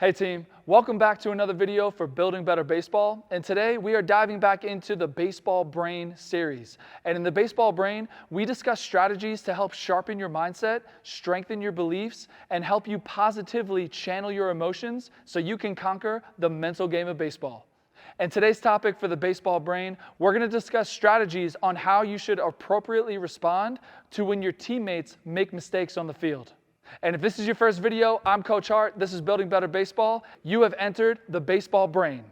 Hey team, welcome back to another video for Building Better Baseball. And today we are diving back into the Baseball Brain series. And in the Baseball Brain, we discuss strategies to help sharpen your mindset, strengthen your beliefs, and help you positively channel your emotions so you can conquer the mental game of baseball. And today's topic for the Baseball Brain, we're going to discuss strategies on how you should appropriately respond to when your teammates make mistakes on the field. And if this is your first video, I'm Coach Hart. This is Building Better Baseball. You have entered the Baseball Brain.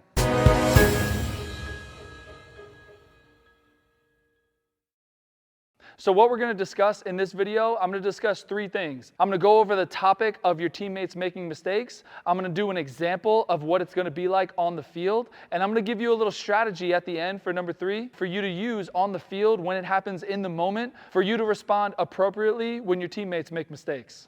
So what we're going to discuss in this video, I'm going to discuss three things. I'm going to go over the topic of your teammates making mistakes. I'm going to do an example of what it's going to be like on the field. And I'm going to give you a little strategy at the end for number three, for you to use on the field when it happens in the moment, for you to respond appropriately when your teammates make mistakes.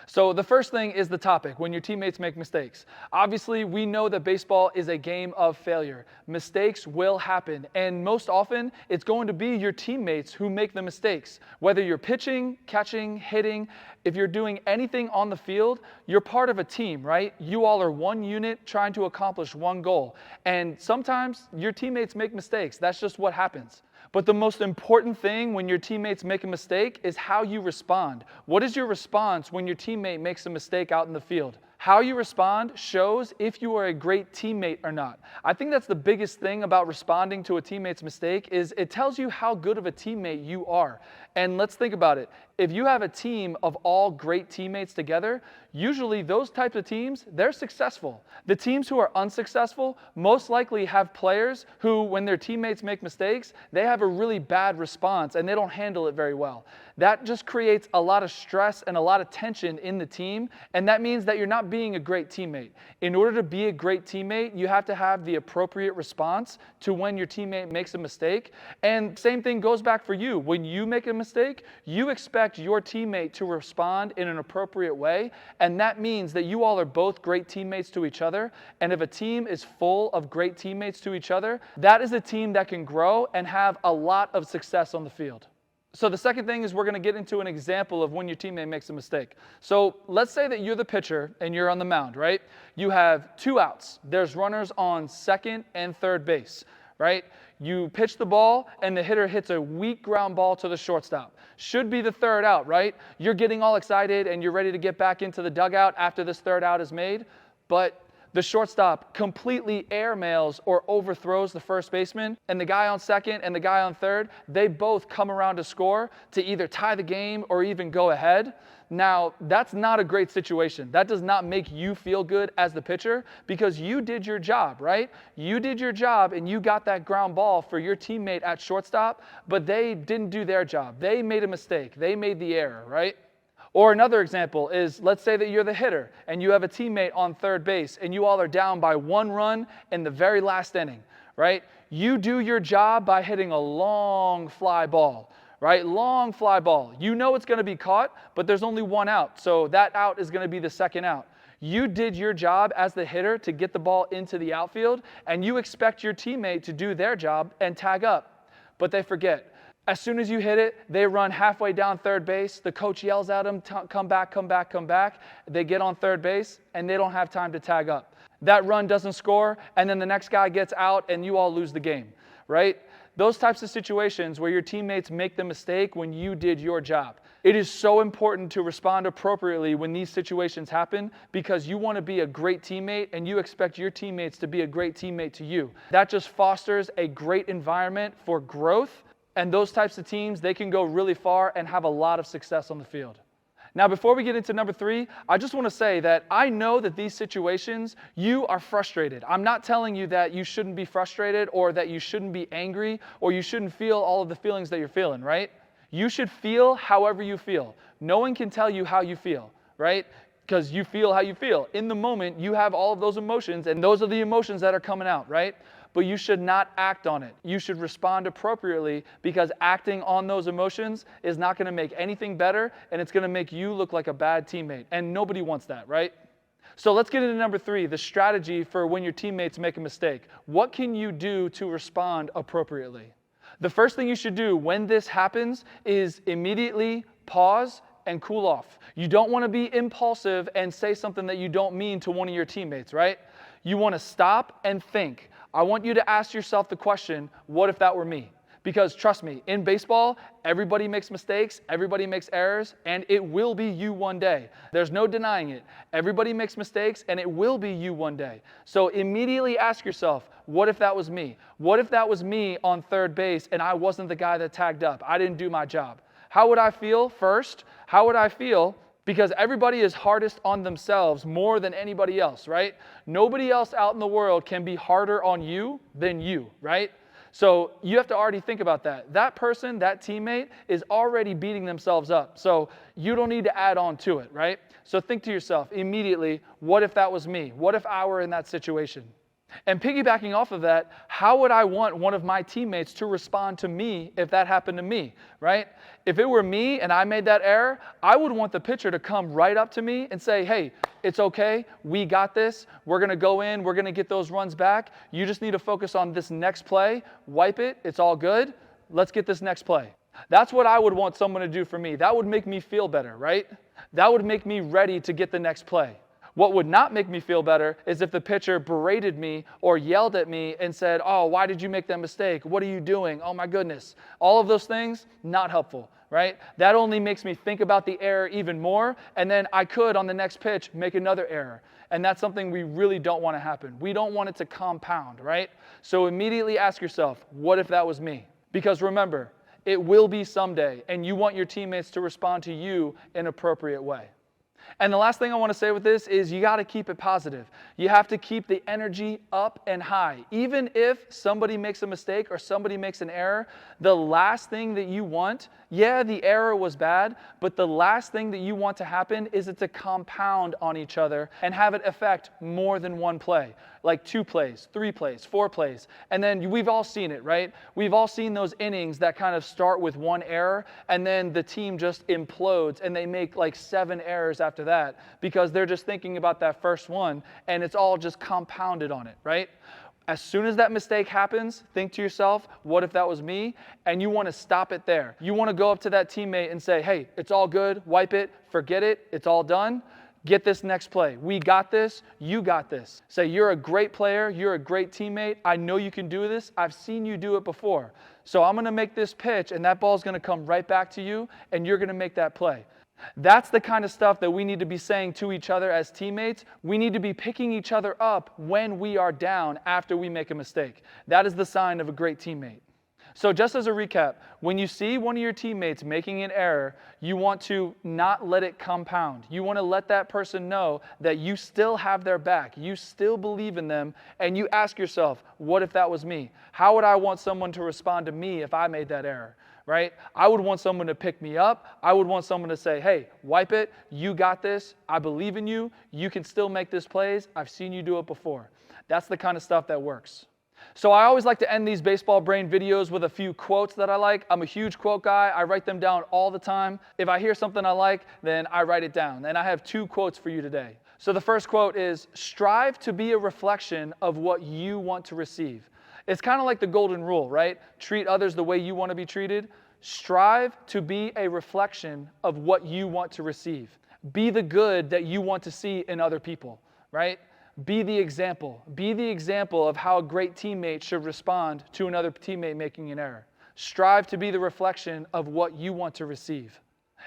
So the first thing is the topic, when your teammates make mistakes. Obviously, we know that baseball is a game of failure. Mistakes will happen, and most often, it's going to be your teammates who make the mistakes. Whether you're pitching, catching, hitting, if you're doing anything on the field, you're part of a team, right? You all are one unit trying to accomplish one goal. And sometimes your teammates make mistakes. That's just what happens. But the most important thing when your teammates make a mistake is how you respond. What is your response when your teammate makes a mistake out in the field? How you respond shows if you are a great teammate or not. I think that's the biggest thing about responding to a teammate's mistake is it tells you how good of a teammate you are. And let's think about it. If you have a team of all great teammates together, usually those types of teams, they're successful. The teams who are unsuccessful most likely have players who, when their teammates make mistakes, they have a really bad response and they don't handle it very well. That just creates a lot of stress and a lot of tension in the team, and that means that you're not being a great teammate. In order to be a great teammate, you have to have the appropriate response to when your teammate makes a mistake. And same thing goes back for you. When you make a mistake, you expect your teammate to respond in an appropriate way, and that means that you all are both great teammates to each other. And if a team is full of great teammates to each other, that is a team that can grow and have a lot of success on the field. So the second thing is we're going to get into an example of when your teammate makes a mistake. So let's say that you're the pitcher and you're on the mound, right? You have two outs. There's runners on second and third base, right? You pitch the ball and the hitter hits a weak ground ball to the shortstop. Should be the third out, right? You're getting all excited and you're ready to get back into the dugout after this third out is made, but the shortstop completely airmails or overthrows the first baseman, and the guy on second and the guy on third, they both come around to score to either tie the game or even go ahead. Now, that's not a great situation. That does not make you feel good as the pitcher because you did your job, right? You did your job and you got that ground ball for your teammate at shortstop, but they didn't do their job. They made a mistake. They made the error, right? Or another example is, let's say that you're the hitter and you have a teammate on third base and you all are down by one run in the very last inning, right? You do your job by hitting a long fly ball, right? Long fly ball. You know it's going to be caught, but there's only one out, so that out is going to be the second out. You did your job as the hitter to get the ball into the outfield, and you expect your teammate to do their job and tag up, but they forget. As soon as you hit it, they run halfway down third base. The coach yells at them, come back, come back, come back. They get on third base, and they don't have time to tag up. That run doesn't score, and then the next guy gets out, and you all lose the game, right? Those types of situations where your teammates make the mistake when you did your job. It is so important to respond appropriately when these situations happen because you want to be a great teammate and you expect your teammates to be a great teammate to you. That just fosters a great environment for growth. And those types of teams, they can go really far and have a lot of success on the field. Now, before we get into number three, I just want to say that I know that these situations, you are frustrated. I'm not telling you that you shouldn't be frustrated or that you shouldn't be angry or you shouldn't feel all of the feelings that you're feeling, right? You should feel however you feel. No one can tell you how you feel, right? Because you feel how you feel. In the moment, you have all of those emotions, and those are the emotions that are coming out, right? But you should not act on it. You should respond appropriately because acting on those emotions is not going to make anything better, and it's going to make you look like a bad teammate, and nobody wants that, right? So let's get into number three, the strategy for when your teammates make a mistake. What can you do to respond appropriately? The first thing you should do when this happens is immediately pause and cool off. You don't want to be impulsive and say something that you don't mean to one of your teammates, right? You want to stop and think. I want you to ask yourself the question, what if that were me? Because trust me, in baseball, everybody makes mistakes, everybody makes errors, and it will be you one day. There's no denying it. Everybody makes mistakes, and it will be you one day. So immediately ask yourself, what if that was me? What if that was me on third base and I wasn't the guy that tagged up? I didn't do my job. How would I feel first? How would I feel? Because everybody is hardest on themselves more than anybody else, right? Nobody else out in the world can be harder on you than you, right? So you have to already think about that. That person, that teammate, is already beating themselves up. So you don't need to add on to it, right? So think to yourself immediately, what if that was me? What if I were in that situation? And piggybacking off of that, how would I want one of my teammates to respond to me if that happened to me, right? If it were me and I made that error, I would want the pitcher to come right up to me and say, hey, it's okay, we got this, we're going to go in, we're going to get those runs back, you just need to focus on this next play, wipe it, it's all good, let's get this next play. That's what I would want someone to do for me. That would make me feel better, right? That would make me ready to get the next play. What would not make me feel better is if the pitcher berated me or yelled at me and said, oh, why did you make that mistake? What are you doing? Oh my goodness. All of those things, not helpful, right? That only makes me think about the error even more, and then I could, on the next pitch, make another error. And that's something we really don't want to happen. We don't want it to compound, right? So immediately ask yourself, what if that was me? Because remember, it will be someday, and you want your teammates to respond to you in an appropriate way. And the last thing I want to say with this is you got to keep it positive. You have to keep the energy up and high. Even if somebody makes a mistake or somebody makes an error, the last thing that you want, yeah, the error was bad, but the last thing that you want to happen is it to compound on each other and have it affect more than one play, like 2 plays, 3 plays, 4 plays. And then we've all seen it, right? We've all seen those innings that kind of start with one error and then the team just implodes and they make like 7 errors after that because they're just thinking about that first one and it's all just compounded on it, right? As soon as that mistake happens, think to yourself, what if that was me? And you want to stop it there. You want to go up to that teammate and say, hey, it's all good, wipe it, forget it, it's all done. Get this next play. We got this, you got this. Say, you're a great player, you're a great teammate, I know you can do this, I've seen you do it before. So I'm going to make this pitch and that ball's going to come right back to you and you're going to make that play. That's the kind of stuff that we need to be saying to each other as teammates. We need to be picking each other up when we are down after we make a mistake. That is the sign of a great teammate. So just as a recap, when you see one of your teammates making an error, you want to not let it compound. You want to let that person know that you still have their back, you still believe in them, and you ask yourself, what if that was me? How would I want someone to respond to me if I made that error? Right? I would want someone to pick me up. I would want someone to say, hey, wipe it. You got this. I believe in you. You can still make this plays. I've seen you do it before. That's the kind of stuff that works. So I always like to end these baseball brain videos with a few quotes that I like. I'm a huge quote guy. I write them down all the time. If I hear something I like, then I write it down. And I have 2 quotes for you today. So the first quote is, strive to be a reflection of what you want to receive. It's kind of like the golden rule, right? Treat others the way you want to be treated. Strive to be a reflection of what you want to receive. Be the good that you want to see in other people, right? Be the example. Be the example of how a great teammate should respond to another teammate making an error. Strive to be the reflection of what you want to receive.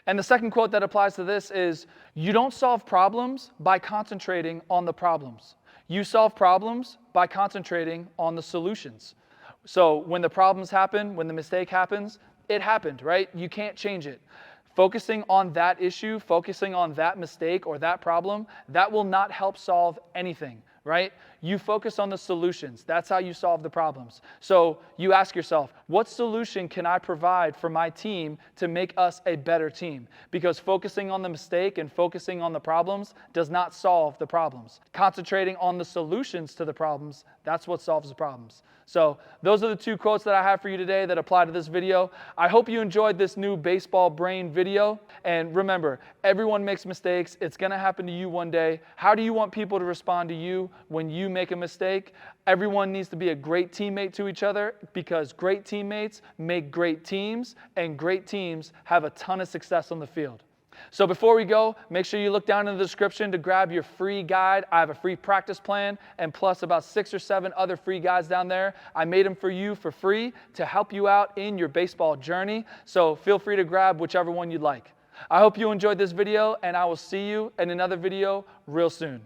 And the second quote that applies to this is, you don't solve problems by concentrating on the problems. You solve problems by concentrating on the solutions. So when the problems happen, when the mistake happens, it happened, right? You can't change it. Focusing on that issue, focusing on that mistake or that problem, that will not help solve anything, right? You focus on the solutions. That's how you solve the problems. So you ask yourself, what solution can I provide for my team to make us a better team? Because focusing on the mistake and focusing on the problems does not solve the problems. Concentrating on the solutions to the problems, that's what solves the problems. So those are the 2 quotes that I have for you today that apply to this video. I hope you enjoyed this new baseball brain video. And remember, everyone makes mistakes. It's going to happen to you one day. How do you want people to respond to you when you make a mistake? Everyone needs to be a great teammate to each other because great teammates make great teams, and great teams have a ton of success on the field. So before we go, make sure you look down in the description to grab your free guide. I have a free practice plan and plus about 6 or 7 other free guides down there. I made them for you for free to help you out in your baseball journey. So feel free to grab whichever one you'd like. I hope you enjoyed this video, and I will see you in another video real soon.